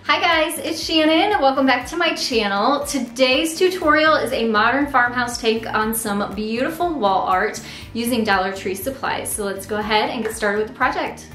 Hi guys, it's Shannon. Welcome back to my channel. Today's tutorial is a modern farmhouse take on some beautiful wall art using Dollar Tree supplies. So let's go ahead and get started with the project.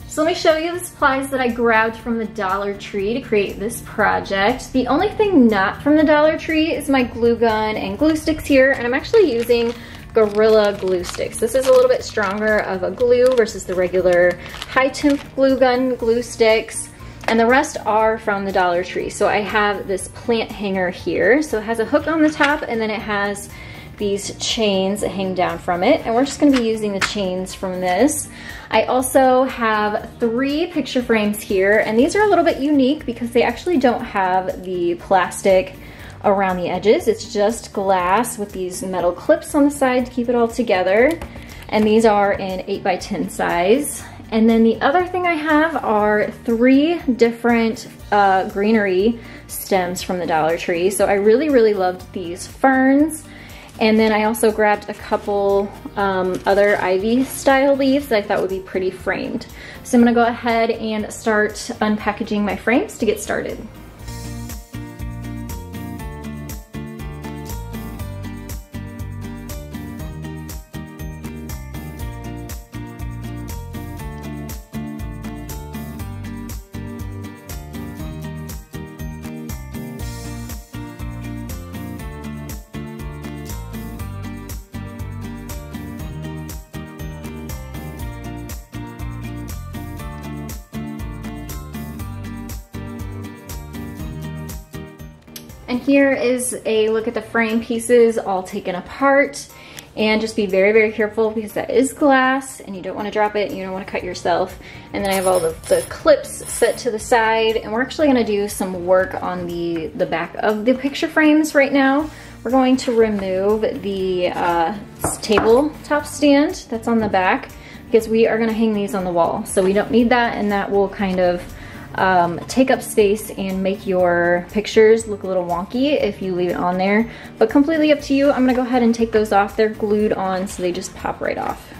So let me show you the supplies that I grabbed from the Dollar Tree to create this project. The only thing not from the Dollar Tree is my glue gun and glue sticks here, and I'm actually using Gorilla glue sticks. This is a little bit stronger of a glue versus the regular high temp glue gun glue sticks. And the rest are from the Dollar Tree. So I have this plant hanger here. So it has a hook on the top and then it has these chains that hang down from it. And we're just gonna be using the chains from this. I also have 3 picture frames here, and these are a little bit unique because they actually don't have the plastic around the edges. It's just glass with these metal clips on the side to keep it all together. And these are in 8x10 size. And then the other thing I have are 3 different greenery stems from the Dollar Tree. So I really loved these ferns. And then I also grabbed a couple other ivy style leaves that I thought would be pretty framed. So I'm gonna go ahead and start unpackaging my frames to get started. And here is a look at the frame pieces all taken apart, and just be very careful because that is glass and you don't want to drop it, you don't want to cut yourself. And then I have all the clips set to the side, and we're actually going to do some work on the back of the picture frames right now. We're going to remove the tabletop stand that's on the back because we are going to hang these on the wall. So we don't need that, and that will kind of take up space and make your pictures look a little wonky if you leave it on there, but completely up to you. I'm gonna go ahead and take those off. They're glued on, so they just pop right off.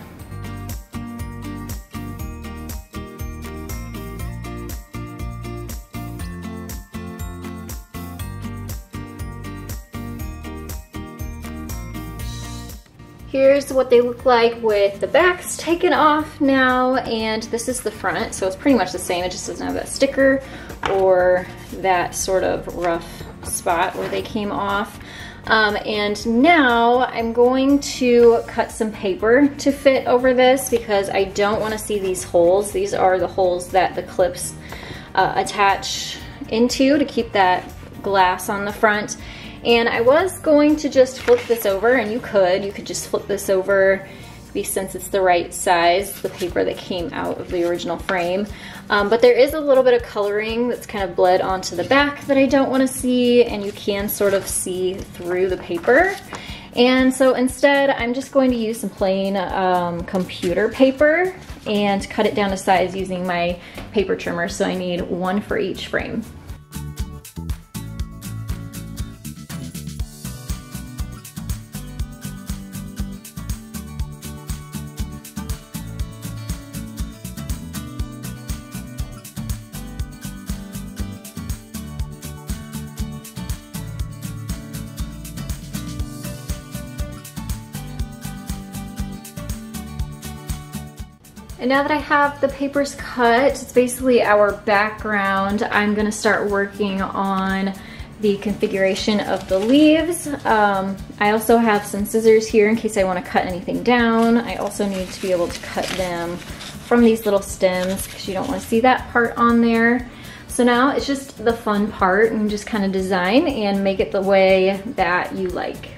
Here's what they look like with the backs taken off now, and this is the front, so it's pretty much the same. It just doesn't have that sticker or that sort of rough spot where they came off. And now I'm going to cut some paper to fit over this because I don't want to see these holes. These are the holes that the clips attach into to keep that glass on the front. And I was going to just flip this over, and you could just flip this over since it's the right size, the paper that came out of the original frame. But there is a little bit of coloring that's kind of bled onto the back that I don't want to see, and you can sort of see through the paper. And so instead, I'm just going to use some plain computer paper and cut it down to size using my paper trimmer. So I need 1 for each frame. And now that I have the papers cut, it's basically our background. I'm gonna start working on the configuration of the leaves. I also have some scissors here in case I wanna cut anything down. I also need to be able to cut them from these little stems because you don't wanna see that part on there. So now it's just the fun part, and just kind of design and make it the way that you like.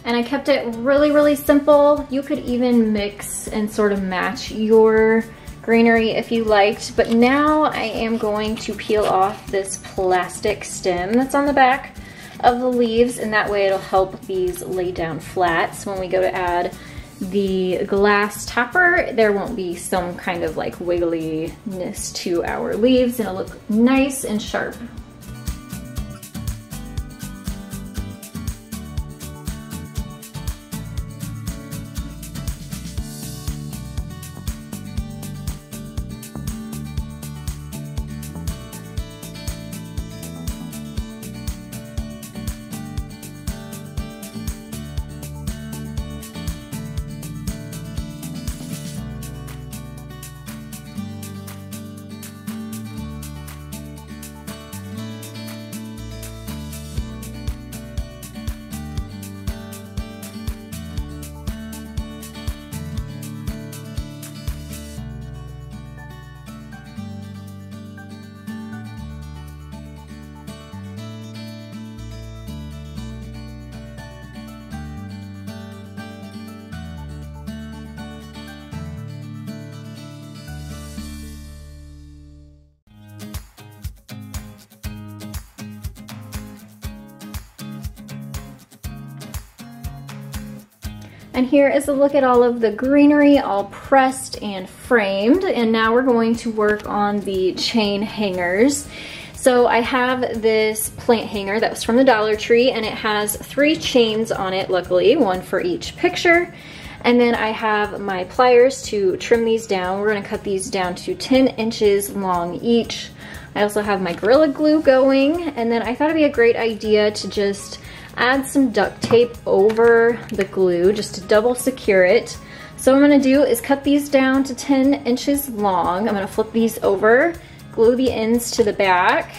And I kept it really, really simple. You could even mix and sort of match your greenery if you liked. But now I am going to peel off this plastic stem that's on the back of the leaves, and that way it'll help these lay down flat. So when we go to add the glass topper, there won't be some kind of like wiggliness to our leaves, and it'll look nice and sharp. And here is a look at all of the greenery all pressed and framed. And now we're going to work on the chain hangers. So I have this plant hanger that was from the Dollar Tree, and it has 3 chains on it, luckily, 1 for each picture. And then I have my pliers to trim these down. We're gonna cut these down to 10 inches long each. I also have my Gorilla Glue going, and then I thought it'd be a great idea to just add some duct tape over the glue just to double secure it. So what I'm gonna do is cut these down to 10 inches long. I'm gonna flip these over, glue the ends to the back,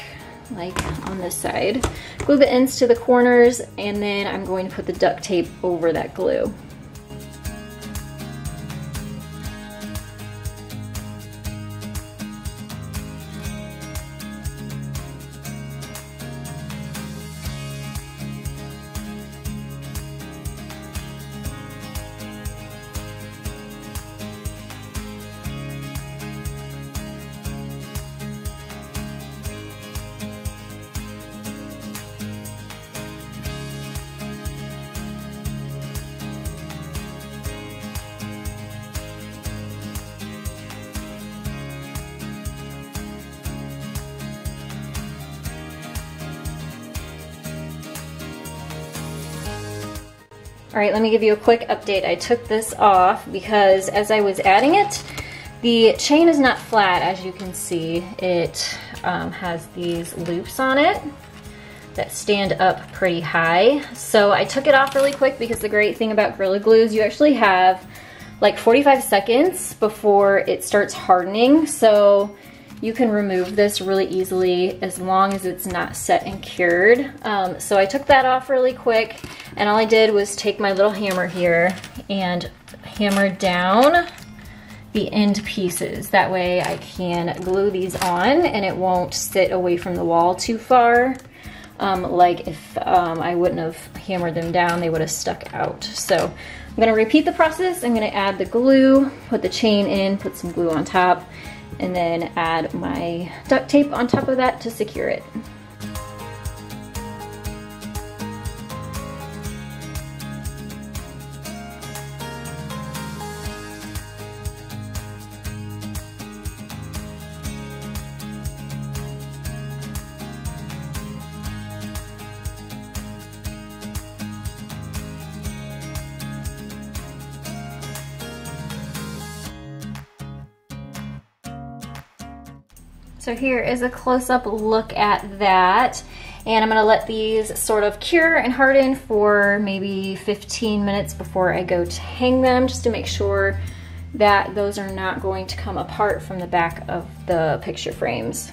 like on this side, glue the ends to the corners, and then I'm going to put the duct tape over that glue. All right, let me give you a quick update. I took this off because as I was adding it, the chain is not flat, as you can see. It has these loops on it that stand up pretty high. So I took it off really quick because the great thing about Gorilla Glue is you actually have like 45 seconds before it starts hardening. So you can remove this really easily as long as it's not set and cured. So I took that off really quick, and all I did was take my little hammer here and hammer down the end pieces. That way I can glue these on and it won't sit away from the wall too far. Like if I wouldn't have hammered them down, they would have stuck out. So I'm gonna repeat the process. I'm gonna add the glue, put the chain in, put some glue on top, and then add my duct tape on top of that to secure it. So here is a close-up look at that. And I'm gonna let these sort of cure and harden for maybe 15 minutes before I go to hang them, just to make sure that those are not going to come apart from the back of the picture frames.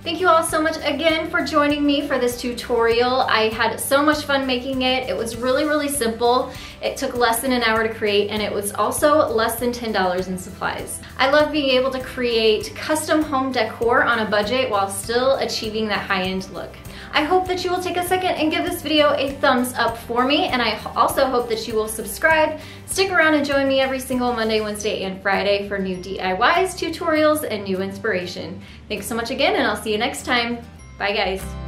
Thank you all so much again for joining me for this tutorial. I had so much fun making it. It was really, really simple. It took less than an hour to create, and it was also less than $10 in supplies. I love being able to create custom home decor on a budget while still achieving that high-end look. I hope that you will take a second and give this video a thumbs up for me, and I also hope that you will subscribe. Stick around and join me every single Monday, Wednesday, and Friday for new DIYs, tutorials, and new inspiration. Thanks so much again, and I'll see you next time. Bye guys.